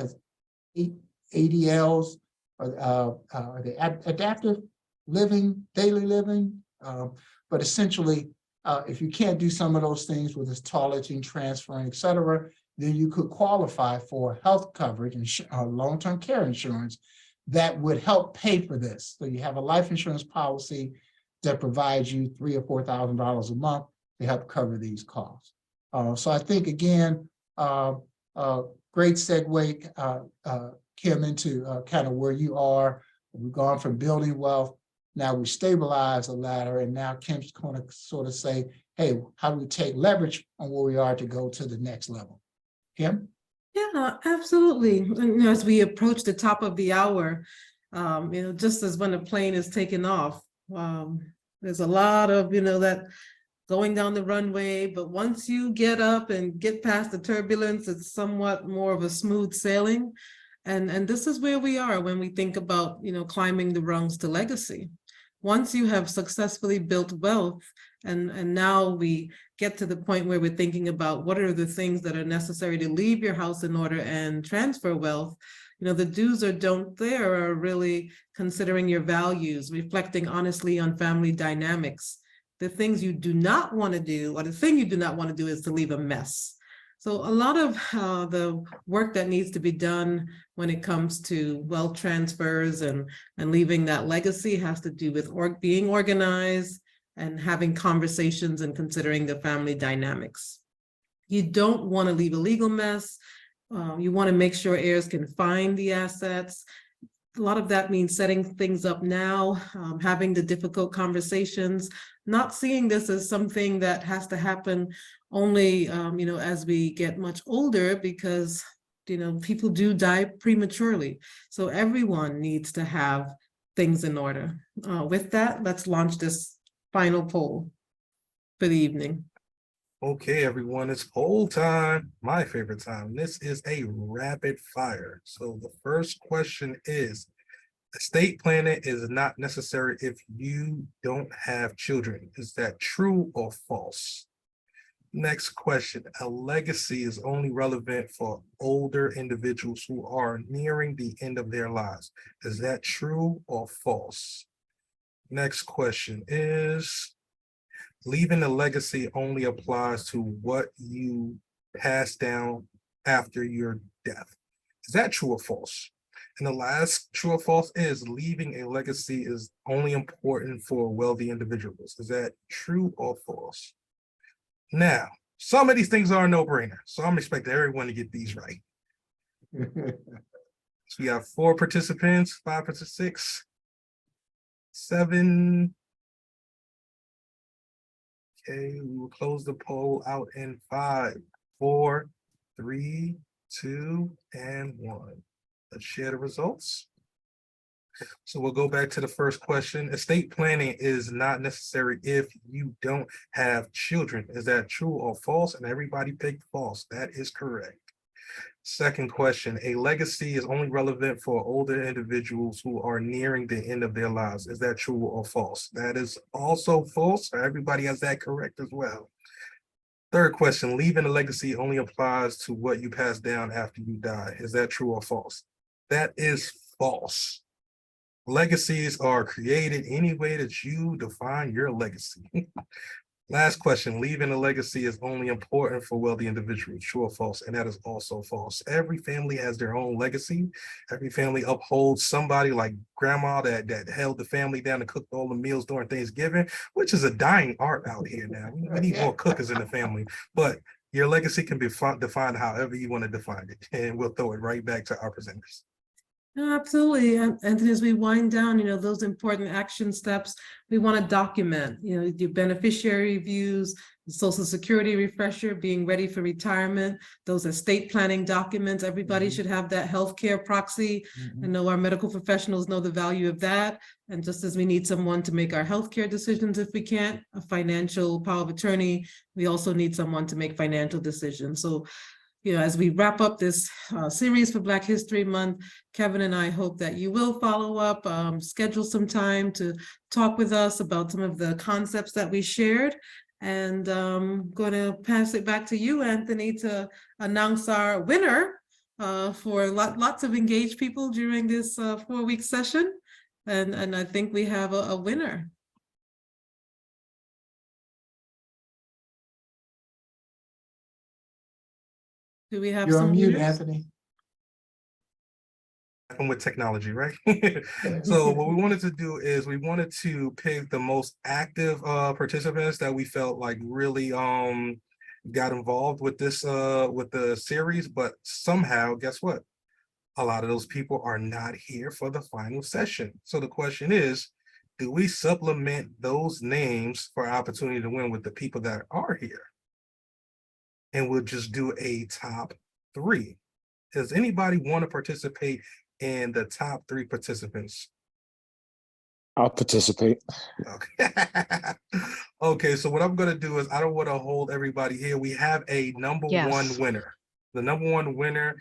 ADLs or the adaptive living, daily living, but essentially, if you can't do some of those things with this toileting, transferring, et cetera, then you could qualify for health coverage and long-term care insurance that would help pay for this. So you have a life insurance policy that provides you $3,000 or $4,000 a month to help cover these costs. So I think, again, great segue, Kim, into kind of where you are. We've gone from building wealth, now we stabilize the ladder, and now Kim's going to sort of say, hey, how do we take leverage on where we are to go to the next level? Kim? Yeah, absolutely. And as we approach the top of the hour, just as when a plane is taking off, there's a lot of, that going down the runway, but once you get up and get past the turbulence, it's somewhat more of a smooth sailing. And this is where we are when we think about, climbing the rungs to legacy. Once you have successfully built wealth, and now we get to the point where we're thinking about what are the things that are necessary to leave your house in order and transfer wealth, the do's or don't there are really considering your values, reflecting honestly on family dynamics. The things you do not want to do, or the thing you do not want to do, is to leave a mess. So a lot of the work that needs to be done when it comes to wealth transfers and leaving that legacy has to do with being organized and having conversations and considering the family dynamics. You don't want to leave a legal mess. You want to make sure heirs can find the assets. A lot of that means setting things up now, having the difficult conversations, not seeing this as something that has to happen only, as we get much older, because, people do die prematurely. So everyone needs to have things in order. With that, let's launch this final poll for the evening. Okay, everyone, it's poll time, my favorite time. This is a rapid fire. So the first question is, estate planning is not necessary if you don't have children. Is that true or false? Next question, a legacy is only relevant for older individuals who are nearing the end of their lives. Is that true or false? Next question is, leaving a legacy only applies to what you pass down after your death. Is that true or false? And the last true or false is, leaving a legacy is only important for wealthy individuals. Is that true or false? Now, some of these things are a no-brainer, so I'm expecting everyone to get these right. So we have 4 participants, 5 participants, 6, 7. Okay, we will close the poll out in 5, 4, 3, 2, and 1. Let's share the results. So we'll go back to the first question. Estate planning is not necessary if you don't have children. Is that true or false? And everybody picked false. That is correct. Second question, a legacy is only relevant for older individuals who are nearing the end of their lives. Is that true or false? That is also false. Everybody has that correct as well. Third question, leaving a legacy only applies to what you pass down after you die. Is that true or false? That is false. Legacies are created any way that you define your legacy. Last question, leaving a legacy is only important for wealthy individuals, true or false? And that is also false. Every family has their own legacy. Every family upholds somebody like grandma that held the family down and cooked all the meals during Thanksgiving, which is a dying art out here now. We need more cookers in the family, but your legacy can be defined however you want to define it. And we'll throw it right back to our presenters. No, absolutely. Anthony, as we wind down, those important action steps, we want to document, your beneficiary reviews, Social Security refresher, being ready for retirement, those estate planning documents. Everybody should have that healthcare proxy. I know our medical professionals know the value of that. And just as we need someone to make our healthcare decisions if we can't, a financial power of attorney, we also need someone to make financial decisions. So as we wrap up this series for Black History Month, Kevin and I hope that you will follow up, schedule some time to talk with us about some of the concepts that we shared. And I'm going to pass it back to you, Anthony, to announce our winner for lots of engaged people during this 4-week session. And I think we have a winner. Do we have You're some on mute, winners? Anthony. With technology, right? So what we wanted to do is we wanted to pick the most active participants that we felt like really got involved with this with the series, but somehow, guess what? A lot of those people are not here for the final session. So the question is, do we supplement those names for opportunity to win with the people that are here? And we'll just do a top 3. Does anybody want to participate in the top 3 participants? I'll participate. Okay. Okay, so what I'm going to do is, I don't want to hold everybody here. We have a number 1 winner. The number 1 winner,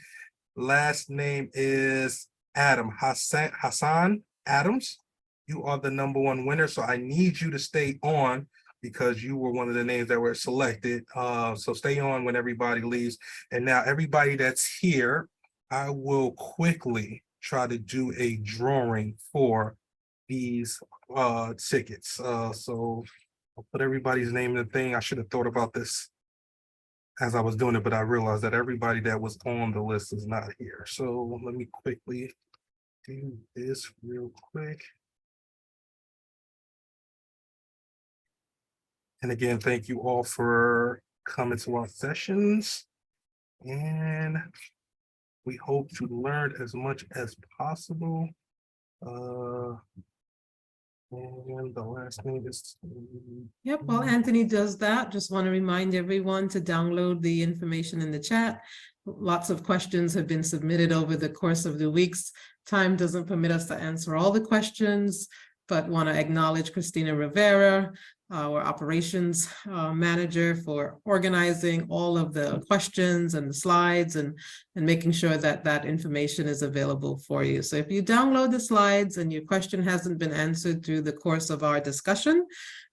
last name is Hassan Adams. You are the number 1 winner, so I need you to stay on because you were one of the names that were selected. So stay on when everybody leaves. And now everybody that's here, I will quickly try to do a drawing for these tickets. So I'll put everybody's name in the thing. I should have thought about this as I was doing it, but I realized that everybody that was on the list is not here. So let me quickly do this real quick. And again, thank you all for coming to our sessions. And we hope to learn as much as possible. And the last thing is. Yep, while Anthony does that, just want to remind everyone to download the information in the chat. Lots of questions have been submitted over the course of the weeks. Time doesn't permit us to answer all the questions, but want to acknowledge Christina Rivera, our operations manager, for organizing all of the questions and the slides and making sure that that information is available for you. So if you download the slides and your question hasn't been answered through the course of our discussion,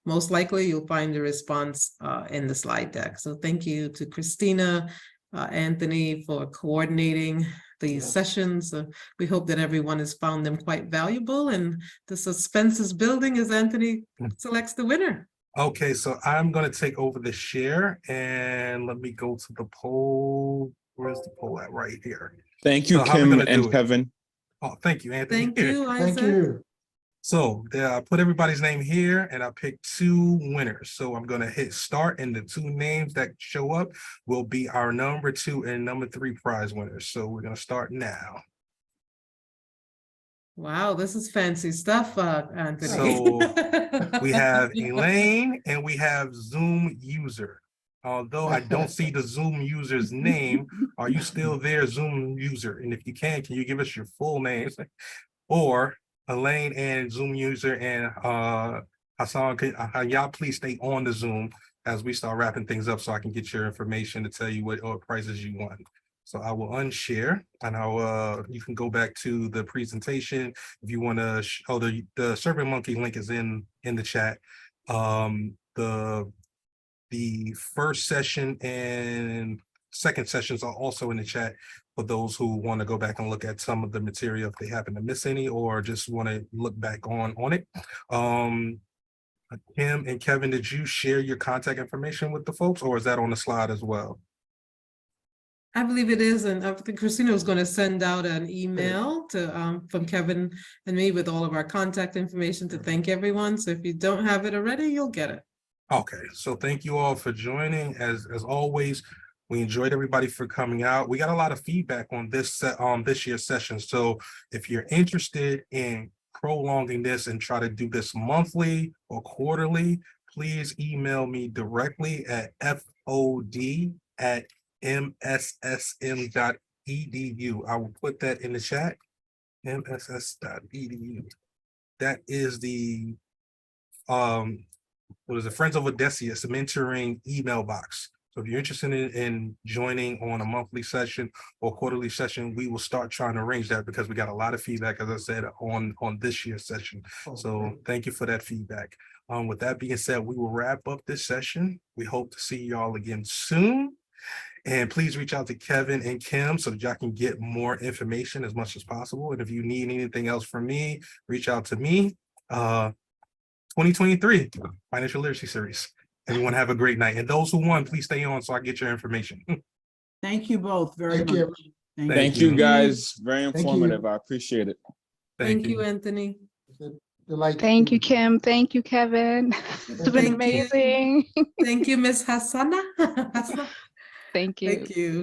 most likely you'll find the response in the slide deck. So thank you to Christina, Anthony, for coordinating these sessions. We hope that everyone has found them quite valuable, and the suspense is building as Anthony selects the winner. Okay, so I'm going to take over the share and let me go to the poll. Where's the poll at? Right here. Thank you, So how we Kim gonna do and it? Kevin. Oh, thank you, Anthony. Thank you, Thank Isaac. you. So I put everybody's name here and I picked 2 winners. So I'm going to hit start, and the 2 names that show up will be our number 2 and number 3 prize winners. So we're going to start now. Wow, this is fancy stuff, Anthony. So we have Elaine and we have Zoom user. Although I don't see the Zoom user's name, are you still there, Zoom user? And if you can you give us your full names? Or Elaine and Zoom user and Hassan, can y'all please stay on the Zoom as we start wrapping things up so I can get your information to tell you what prizes you won. So I will unshare, and I'll you can go back to the presentation if you want to. The Survey Monkey link is in the chat. The first session and second sessions are also in the chat for those who want to go back and look at some of the material if they happen to miss any or just want to look back on it. Kim and Kevin, did you share your contact information with the folks, or is that on the slide as well? I believe it is, and I think Christina was going to send out an email to from Kevin and me with all of our contact information to thank everyone. So if you don't have it already, you'll get it. Okay, so thank you all for joining. As always, we enjoyed everybody for coming out. We got a lot of feedback on this year's session. So if you're interested in prolonging this and try to do this monthly or quarterly, please email me directly at FOD@mssm.edu. I will put that in the chat. mss.edu. That is the what is it, Friends of Odysseus, mentoring email box. So if you're interested in joining on a monthly session or quarterly session, we will start trying to arrange that because we got a lot of feedback, as I said, on this year's session. So thank you for that feedback. With that being said, we will wrap up this session. We hope to see y'all again soon. And please reach out to Kevin and Kim so that y'all can get more information as much as possible. And if you need anything else from me, reach out to me. 2023 Financial Literacy Series. Everyone have a great night. And those who won, please stay on so I get your information. Thank you both very much. Thank you guys. Very informative. I appreciate it. Thank you, Anthony. Thank you, Kim. Thank you, Kevin. It's been amazing. Thank you, Miss Hassana. Thank you. Thank you.